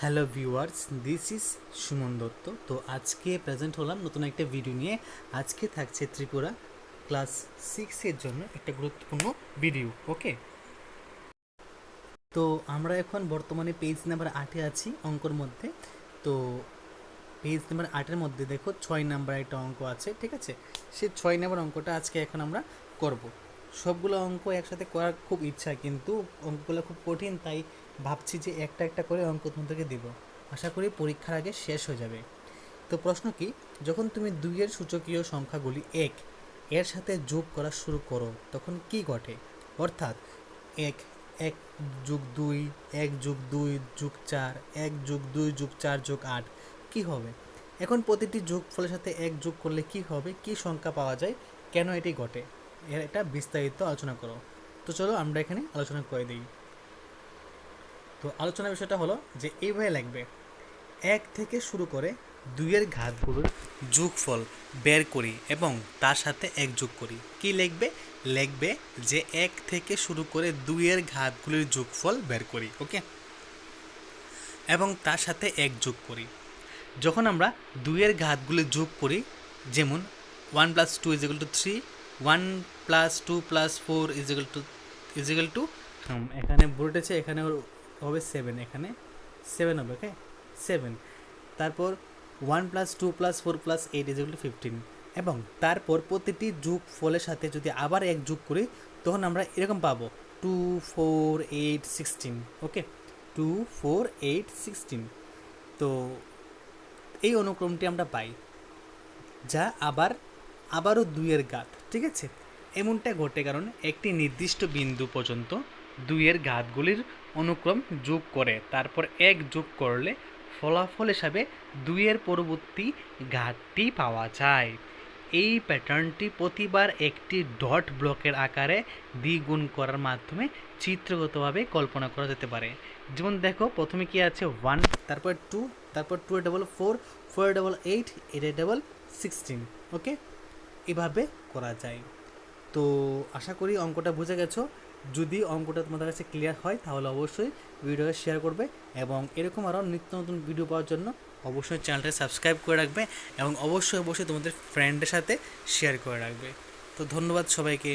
Hello viewers, this is Suman Dutta. তো আজকে present হলাম নতুন একটা ভিডিও নিয়ে। আজকে থাকছে ত্রিপুরা ক্লাস 6-এর জন্য একটা গুরুত্বপূর্ণ ভিডিও। ওকে, তো আমরা এখন বর্তমানে পেজ নাম্বার 8-এ আছি অঙ্কর মধ্যে। তো পেজ নাম্বার 8-এর মধ্যে দেখো 6 নাম্বার একটা অঙ্ক আছে, ঠিক আছে? সেই 6 নাম্বার অঙ্কটা আজকে এখন আমরা করব। সবগুলো অঙ্ক একসাথে করার খুব ইচ্ছা, কিন্তু অঙ্কগুলো খুব কঠিন, তাই ভাবছি যে একটা একটা করে অঙ্ক তোমাদেরকে দিব। আশা করি পরীক্ষার আগে শেষ হয়ে যাবে। তো প্রশ্ন কি, যখন তুমি 2-এর সূচকীয় সংখ্যাগুলি 1 এর সাথে যোগ করা শুরু করো তখন কি ঘটে? অর্থাৎ 1 1 যোগ 2, 1 যোগ 2 যোগ 4, 1 যোগ 2 যোগ 4 যোগ 8 কী হবে? এখন প্রতিটি যোগফলের সাথে 1 যোগ করলে কি হবে, কি সংখ্যা পাওয়া যায়, কেন এটি ঘটে, এর এটা বিস্তারিত আলোচনা করো। তো চলো আমরা এখানে আলোচনা করে দিই। তো আলোচনার বিষয়টা হলো যে এইভাবে লাগবে, 1 থেকে শুরু করে 2-এর ঘাতগুলোর যোগফল বের করি এবং তার সাথে 1 যোগ করি। কি লিখবে? লিখবে যে 1 থেকে শুরু করে 2-এর ঘাতগুলির যোগফল বের করি, ওকে, এবং তার সাথে 1 যোগ করি। যখন আমরা 2-এর ঘাতগুলি যোগ করি, যেমন 1 + 2 = 3, 1 + 2 + 4 = এখানে বলেছে, এখানে হবে 7, এখানে 7 হবে, ওকে, 7। তারপর 1 + 2 + 4 + 8 = 15, এবং তারপর প্রতিটি যোগ ফলের সাথে যদি আবার 1 যোগ করি তখন আমরা এরকম পাবো 2 4 8 16, ওকে, 2 4 8 16। তো এই অনুক্রমটি আমরা পাই, যা আবারও 2-এর ঘাত, ঠিক আছে? এমনটা ঘটে কারণ একটি নির্দিষ্ট বিন্দু পর্যন্ত 2-এর ঘাতগুলির অনুক্রম যোগ করে তারপর 1 যোগ করলে ফলাফল হিসাবে 2-এর পরবর্তী ঘাতটি পাওয়া যায়। এই প্যাটার্নটি প্রতিবার একটি ডট ব্লকের আকারে দ্বিগুণ করার মাধ্যমে চিত্রগতভাবে কল্পনা করা যেতে পারে। যেমন দেখো, প্রথমে কি আছে 1, তারপর 2, তারপর 2 এর ডবল 4, 4 এর ডবল 8, 8 এর ডবল 16, ওকে, এভাবে করা যায়। তো আশা করি অঙ্কটা বুঝে গেছো। যদি অঙ্কটা তোমাদের কাছে ক্লিয়ার হয় তাহলে অবশ্যই ভিডিওটা শেয়ার করবে, এবং এরকম আরও নিত্য নতুন ভিডিও পাওয়ার জন্য অবশ্যই চ্যানেলটা সাবস্ক্রাইব করে রাখবে, এবং অবশ্যই তোমাদের ফ্রেন্ডের সাথে শেয়ার করে রাখবে। তো ধন্যবাদ সবাইকে।